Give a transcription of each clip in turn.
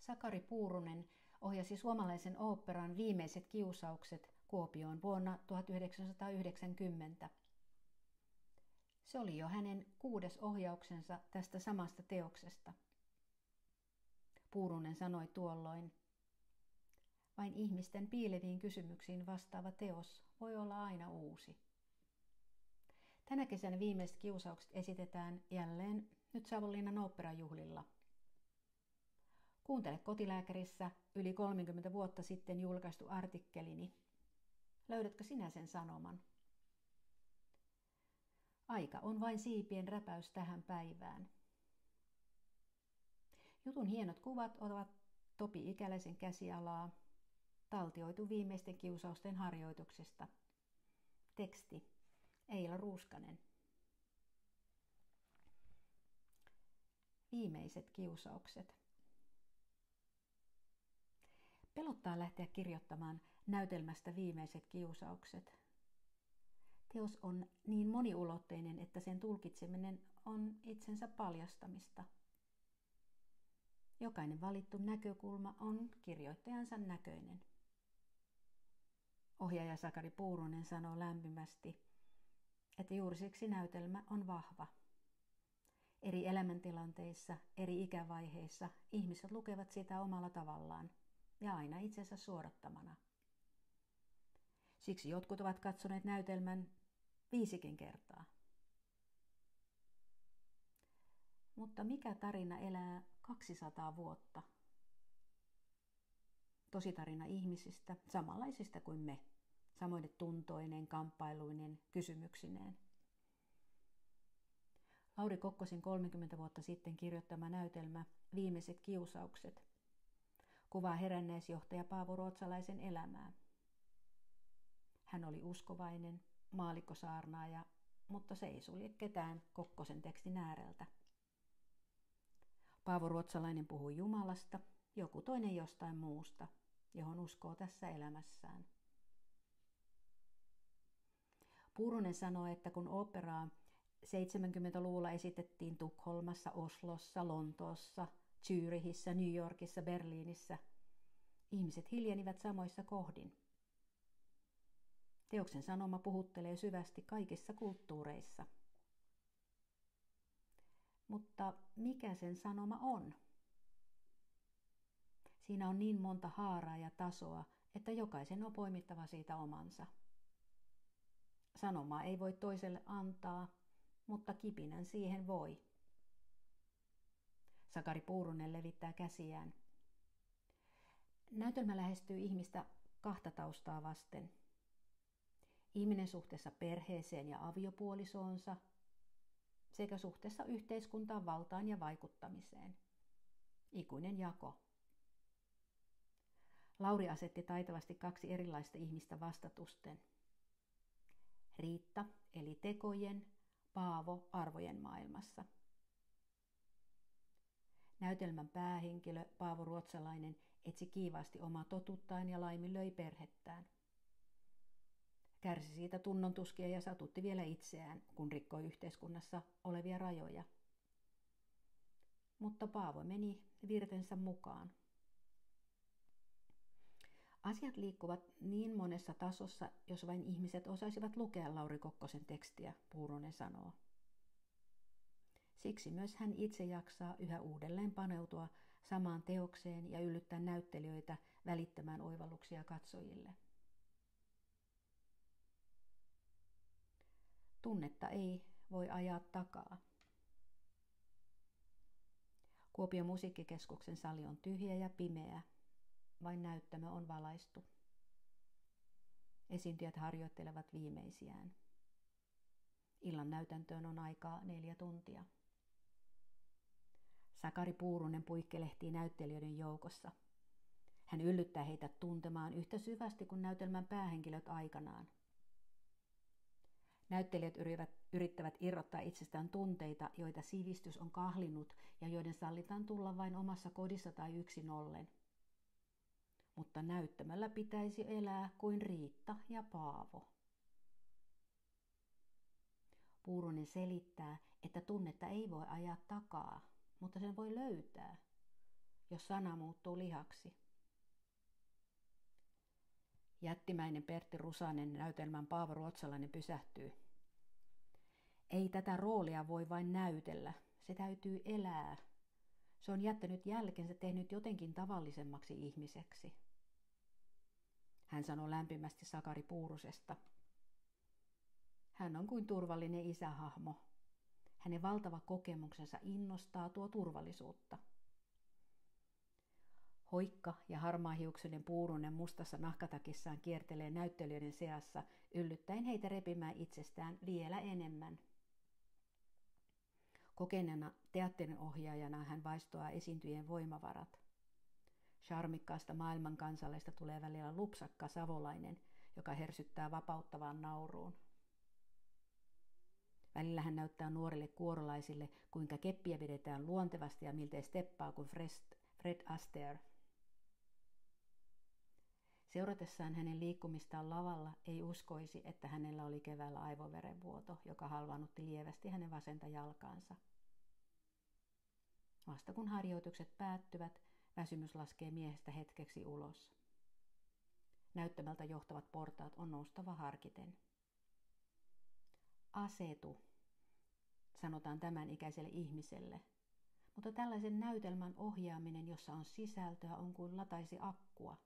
Sakari Puurunen ohjasi suomalaisen oopperan Viimeiset kiusaukset Kuopioon vuonna 1990. Se oli jo hänen 6. ohjauksensa tästä samasta teoksesta. Puurunen sanoi tuolloin: vain ihmisten piileviin kysymyksiin vastaava teos voi olla aina uusi. Tänä kesänä Viimeiset kiusaukset esitetään jälleen nyt Savonlinnan oopperajuhlilla. Kuuntele Kotilääkärissä yli 30 vuotta sitten julkaistu artikkelini. Löydätkö sinä sen sanoman? Aika on vain siipien räpäys tähän päivään. Jutun hienot kuvat ovat Topi Ikäläisen käsialaa, taltioitu Viimeisten kiusausten harjoituksesta. Teksti Eila Ruuskanen. Viimeiset kiusaukset. Pelottaa lähteä kirjoittamaan näytelmästä Viimeiset kiusaukset. Teos on niin moniulotteinen, että sen tulkitseminen on itsensä paljastamista. Jokainen valittu näkökulma on kirjoittajansa näköinen. Ohjaaja Sakari Puurunen sanoo lämpimästi, että juuri siksi näytelmä on vahva. Eri elämäntilanteissa, eri ikävaiheissa ihmiset lukevat sitä omalla tavallaan ja aina itsensä suodattamana. Siksi jotkut ovat katsoneet näytelmän 5 kertaa. Mutta mikä tarina elää 200 vuotta? Tositarina ihmisistä, samanlaisista kuin me, samoin tuntoineen, kamppailuineen, kysymyksineen. Lauri Kokkosen 30 vuotta sitten kirjoittama näytelmä Viimeiset kiusaukset kuvaa herännäisjohtaja Paavo Ruotsalaisen elämää. Hän oli uskovainen, maallikkosaarnaaja, mutta se ei sulje ketään Kokkosen tekstin ääreltä. Paavo Ruotsalainen puhui Jumalasta, joku toinen jostain muusta, johon uskoo tässä elämässään. Puurunen sanoi, että kun oopperaa 70-luvulla esitettiin Tukholmassa, Oslossa, Lontoossa, Zürichissä, New Yorkissa, Berliinissä, ihmiset hiljenivät samoissa kohdin. Teoksen sanoma puhuttelee syvästi kaikissa kulttuureissa. Mutta mikä sen sanoma on? Siinä on niin monta haaraa ja tasoa, että jokaisen on poimittava siitä omansa. Sanomaa ei voi toiselle antaa, mutta kipinän siihen voi. Sakari Puurunen levittää käsiään. Näytelmä lähestyy ihmistä 2 taustaa vasten. Ihminen suhteessa perheeseen ja aviopuolisoonsa sekä suhteessa yhteiskuntaan, valtaan ja vaikuttamiseen. Ikuinen jako. Lauri asetti taitavasti 2 erilaista ihmistä vastatusten. Riitta eli tekojen, Paavo arvojen maailmassa. Näytelmän päähenkilö Paavo Ruotsalainen etsi kiivaasti omaa totuttaan ja laiminlöi perhettään. Kärsi siitä tunnontuskia ja satutti vielä itseään, kun rikkoi yhteiskunnassa olevia rajoja. Mutta Paavo meni virtensä mukaan. Asiat liikkuvat niin monessa tasossa, jos vain ihmiset osaisivat lukea Lauri Kokkosen tekstiä, Puurunen sanoo. Siksi myös hän itse jaksaa yhä uudelleen paneutua samaan teokseen ja yllyttää näyttelijöitä välittämään oivalluksia katsojille. Tunnetta ei voi ajaa takaa. Kuopion musiikkikeskuksen sali on tyhjä ja pimeä. Vain näyttämö on valaistu. Esiintyjät harjoittelevat viimeisiään. Illan näytäntöön on aikaa 4 tuntia. Sakari Puurunen puikkelehtii näyttelijöiden joukossa. Hän yllyttää heitä tuntemaan yhtä syvästi kuin näytelmän päähenkilöt aikanaan. Näyttelijät yrittävät irrottaa itsestään tunteita, joita sivistys on kahlinut ja joiden sallitaan tulla vain omassa kodissa tai yksin ollen. Mutta näyttämällä pitäisi elää kuin Riitta ja Paavo. Puurunen selittää, että tunnetta ei voi ajaa takaa, mutta sen voi löytää. jos sana muuttuu lihaksi. Jättimäinen Pertti Rusanen näytelmän Paavo Ruotsalainen pysähtyy. Ei tätä roolia voi vain näytellä, se täytyy elää. Se on jättänyt jälkensä, tehnyt jotenkin tavallisemmaksi ihmiseksi. Hän sanoi lämpimästi Sakari Puurusesta. Hän on kuin turvallinen isähahmo. Hänen valtava kokemuksensa innostaa, tuo turvallisuutta. Hoikka ja harmaahiuksinen Puurunen mustassa nahkatakissaan kiertelee näyttelijöiden seassa, yllyttäen heitä repimään itsestään vielä enemmän. Kokeneena teatterinohjaajana hän vaistoaa esiintyjien voimavarat. Charmikkaasta maailmankansalaista tulee välillä lupsakka savolainen, joka hersyttää vapauttavaan nauruun. Välillä hän näyttää nuorille kuorolaisille, kuinka keppiä vedetään luontevasti ja miltei steppaa kuin Fred Astaire. Seuratessaan hänen liikkumistaan lavalla ei uskoisi, että hänellä oli keväällä aivoverenvuoto, joka halvaannutti lievästi hänen vasenta jalkaansa. Vasta kun harjoitukset päättyvät, väsymys laskee miehestä hetkeksi ulos. Näyttämältä johtavat portaat on noustava harkiten. Asetu, sanotaan tämän ikäiselle ihmiselle, mutta tällaisen näytelmän ohjaaminen, jossa on sisältöä, on kuin lataisi akkua.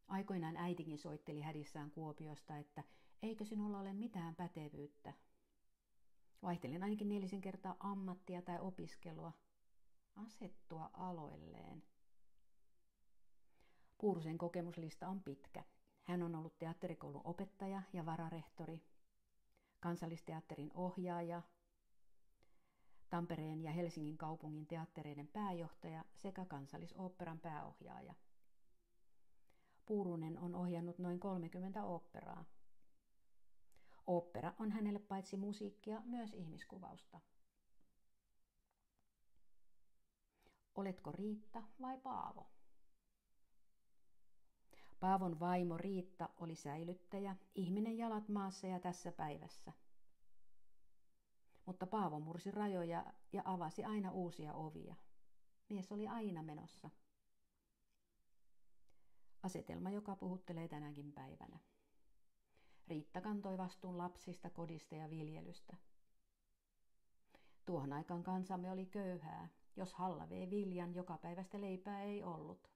Aikoinaan äitikin soitteli hädissään Kuopiosta, että eikö sinulla ole mitään pätevyyttä. Vaihtelin ainakin 4 kertaa ammattia tai opiskelua. Asettua aloilleen. Puurusen kokemuslista on pitkä. Hän on ollut teatterikoulun opettaja ja vararehtori, Kansallisteatterin ohjaaja, Tampereen ja Helsingin kaupungin teattereiden pääjohtaja sekä Kansallisoopperan pääohjaaja. Puurunen on ohjannut noin 30 oopperaa. Ooppera on hänelle paitsi musiikkia myös ihmiskuvausta. Oletko Riitta vai Paavo? Paavon vaimo Riitta oli säilyttäjä, ihminen jalat maassa ja tässä päivässä. Mutta Paavo mursi rajoja ja avasi aina uusia ovia. Mies oli aina menossa. Asetelma, joka puhuttelee tänäkin päivänä. Riitta kantoi vastuun lapsista, kodista ja viljelystä. Tuohon aikaan kansamme oli köyhää. Jos halla vei viljan, jokapäiväistä leipää ei ollut.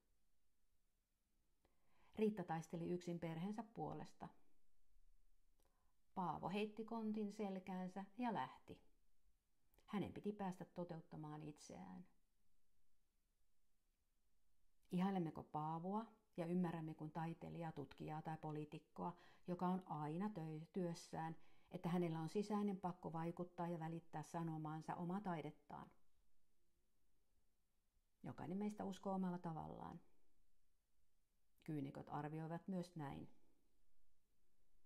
Riitta taisteli yksin perheensä puolesta. Paavo heitti kontin selkäänsä ja lähti. Hänen piti päästä toteuttamaan itseään. Ihailemmeko Paavoa ja ymmärrämme kuin taiteilijaa, tutkijaa tai poliitikkoa, joka on aina työssään, että hänellä on sisäinen pakko vaikuttaa ja välittää sanomaansa omaa taidettaan. Jokainen meistä uskoo omalla tavallaan. Kyynikot arvioivat myös näin.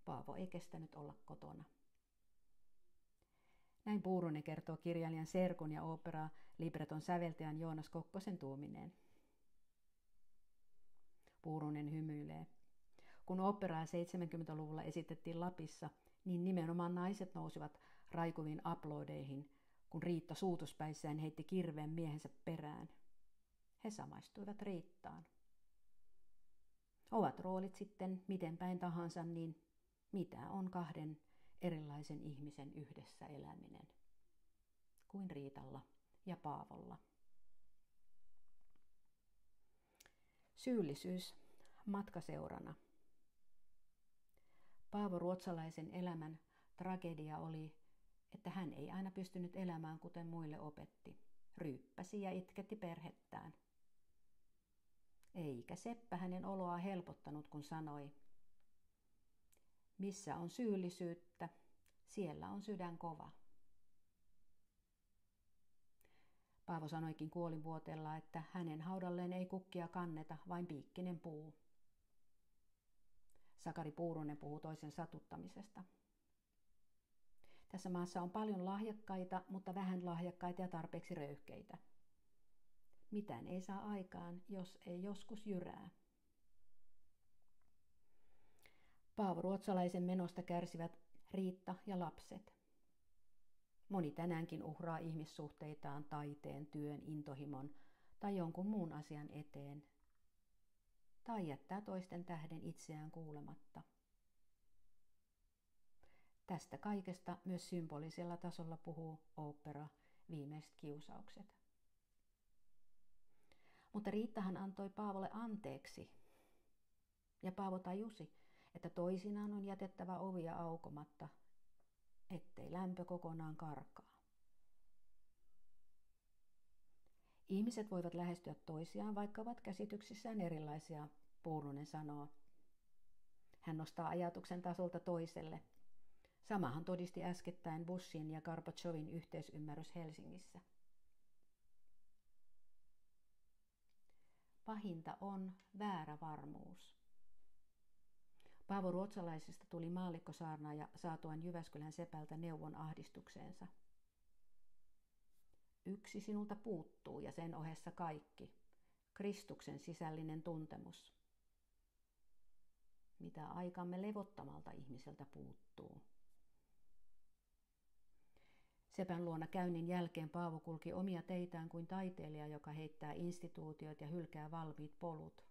Paavo ei kestänyt olla kotona. Näin Puurunen kertoo kirjailijan serkun ja oopperaa libreton säveltäjän Joonas Kokkosen tuumineen. Puurunen hymyilee. Kun oopperaa 70-luvulla esitettiin Lapissa, niin nimenomaan naiset nousivat raikuviin aplodeihin, kun Riitta suutuspäissään heitti kirveen miehensä perään. He samaistuivat Riittaan. Ovat roolit sitten miten päin tahansa, niin mitä on 2 erilaisen ihmisen yhdessä eläminen? Kuin Riitalla ja Paavolla. Syyllisyys matkaseurana. Paavo Ruotsalaisen elämän tragedia oli, että hän ei aina pystynyt elämään kuten muille opetti. Ryyppäsi ja itketti perhettään. Eikä seppä hänen oloa helpottanut, kun sanoi, missä on syyllisyyttä, siellä on sydän kova. Paavo sanoikin kuolinvuoteella, että hänen haudalleen ei kukkia kanneta, vain piikkinen puu. Sakari Puurunen puhuu toisen satuttamisesta. Tässä maassa on paljon lahjakkaita, mutta vähän lahjakkaita ja tarpeeksi röyhkeitä. Mitään ei saa aikaan, jos ei joskus jyrää. Paavo Ruotsalaisen menosta kärsivät Riitta ja lapset. Moni tänäänkin uhraa ihmissuhteitaan, taiteen, työn, intohimon tai jonkun muun asian eteen, tai jättää toisten tähden itseään kuulematta. Tästä kaikesta myös symbolisella tasolla puhuu ooppera Viimeiset kiusaukset. Mutta Riittahan antoi Paavolle anteeksi, ja Paavo tajusi, että toisinaan on jätettävä ovia aukomatta, ettei lämpö kokonaan karkaa. Ihmiset voivat lähestyä toisiaan, vaikka ovat käsityksissään erilaisia, Puurunen sanoo. Hän nostaa ajatuksen tasolta toiselle. Samahan todisti äskettäin Bushin ja Gorbachevin yhteisymmärrys Helsingissä. Pahinta on väärä varmuus. Paavo Ruotsalaisesta tuli maallikkosaarnaaja saatuaan Jyväskylän sepältä neuvon ahdistukseensa. Yksi sinulta puuttuu ja sen ohessa kaikki. Kristuksen sisällinen tuntemus. Mitä aikamme levottomalta ihmiseltä puuttuu. Sepän luona käynnin jälkeen Paavo kulki omia teitään kuin taiteilija, joka heittää instituutiot ja hylkää valmiit polut.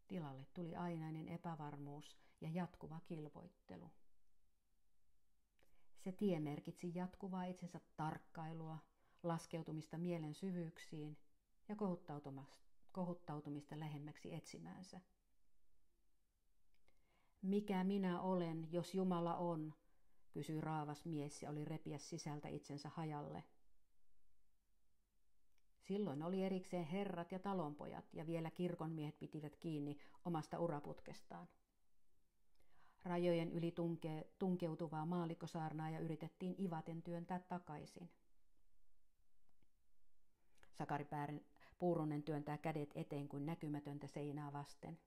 Tilalle tuli ainainen epävarmuus ja jatkuva kilvoittelu. Se tie merkitsi jatkuvaa itsensä tarkkailua, laskeutumista mielen syvyyksiin ja kohuttautumista lähemmäksi etsimäänsä. Mikä minä olen, jos Jumala on, kysyi raavas mies ja oli repiä sisältä itsensä hajalle. Silloin oli erikseen herrat ja talonpojat ja vielä kirkonmiehet pitivät kiinni omasta uraputkestaan. Rajojen yli tunkeutuvaa maallikkosaarnaaja yritettiin ivaten työntää takaisin. Sakari Puurunen työntää kädet eteen kuin näkymätöntä seinää vasten.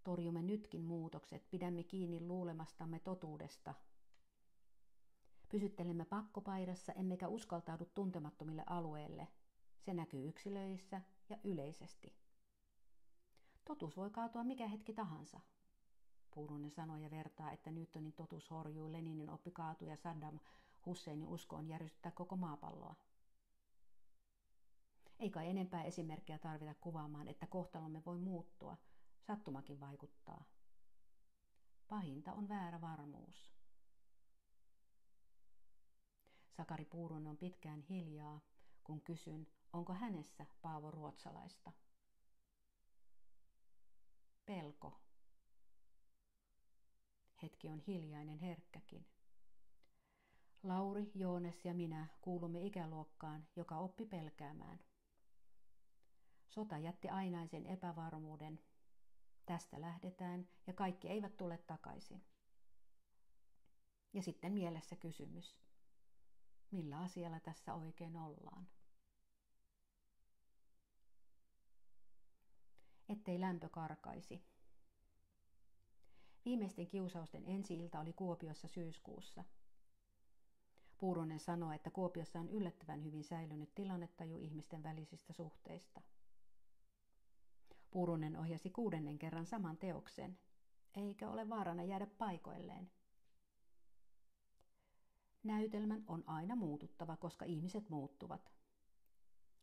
Torjumme nytkin muutokset, pidämme kiinni luulemastamme totuudesta. Pysyttelemme pakkopaidassa, emmekä uskaltaudu tuntemattomille alueille. Se näkyy yksilöissä ja yleisesti. Totuus voi kaatua mikä hetki tahansa. Puurunen sanoi ja vertaa, että Newtonin totuus horjuu, Leninin oppi kaatuu ja Saddam Husseinin uskoon järjestää koko maapalloa. Ei kai enempää esimerkkejä tarvita kuvaamaan, että kohtalomme voi muuttua. Sattumakin vaikuttaa. Pahinta on väärä varmuus. Sakari Puurunen on pitkään hiljaa, kun kysyn, onko hänessä Paavo Ruotsalaista. Pelko. Hetki on hiljainen, herkkäkin. Lauri, Joones ja minä kuulumme ikäluokkaan, joka oppi pelkäämään. Sota jätti ainaisen epävarmuuden. Tästä lähdetään ja kaikki eivät tule takaisin. Ja sitten mielessä kysymys. Millä asialla tässä oikein ollaan? Ettei lämpö karkaisi. Viimeisten kiusausten ensi-ilta oli Kuopiossa syyskuussa. Puurunen sanoi, että Kuopiossa on yllättävän hyvin säilynyt tilannetaju ihmisten välisistä suhteista. Puurunen ohjasi 6. kerran saman teoksen, eikä ole vaarana jäädä paikoilleen. Näytelmän on aina muututtava, koska ihmiset muuttuvat.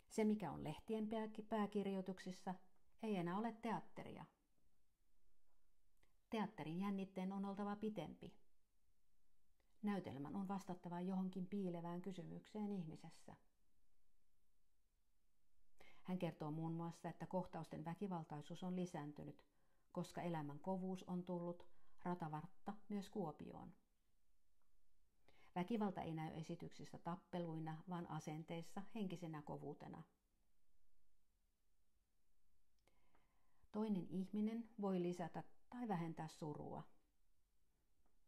Se, mikä on lehtien pääkirjoituksissa, ei enää ole teatteria. Teatterin jännitteen on oltava pitempi. Näytelmän on vastattava johonkin piilevään kysymykseen ihmisessä. Hän kertoo muun muassa, että kohtausten väkivaltaisuus on lisääntynyt, koska elämän kovuus on tullut ratavartta myös Kuopioon. Väkivalta ei näy esityksissä tappeluina, vaan asenteissa henkisenä kovuutena. Toinen ihminen voi lisätä tai vähentää surua.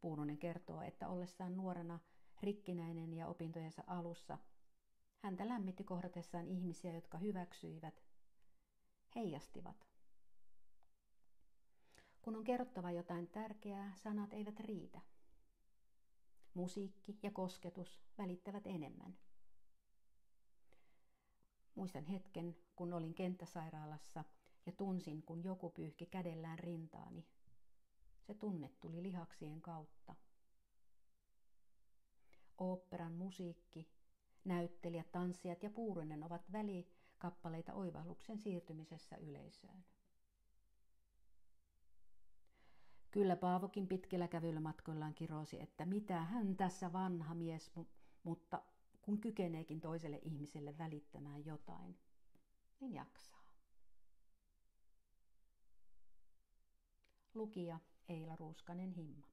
Puurunen kertoo, että ollessaan nuorena rikkinäinen ja opintojensa alussa häntä lämmitti kohdatessaan ihmisiä, jotka hyväksyivät, heijastivat. Kun on kerrottava jotain tärkeää, sanat eivät riitä. Musiikki ja kosketus välittävät enemmän. Muistan hetken, kun olin kenttäsairaalassa ja tunsin, kun joku pyyhki kädellään rintaani. Se tunne tuli lihaksien kautta. Oopperan musiikki Näyttelijät, tanssijat ja Puuronen ovat välikappaleita oivalluksen siirtymisessä yleisöön. Kyllä Paavokin pitkillä kävelymatkoillaan kirosi, että mitä hän tässä vanha mies, mutta kun kykeneekin toiselle ihmiselle välittämään jotain, niin jaksaa. Lukija Eila Ruuskanen-Himma.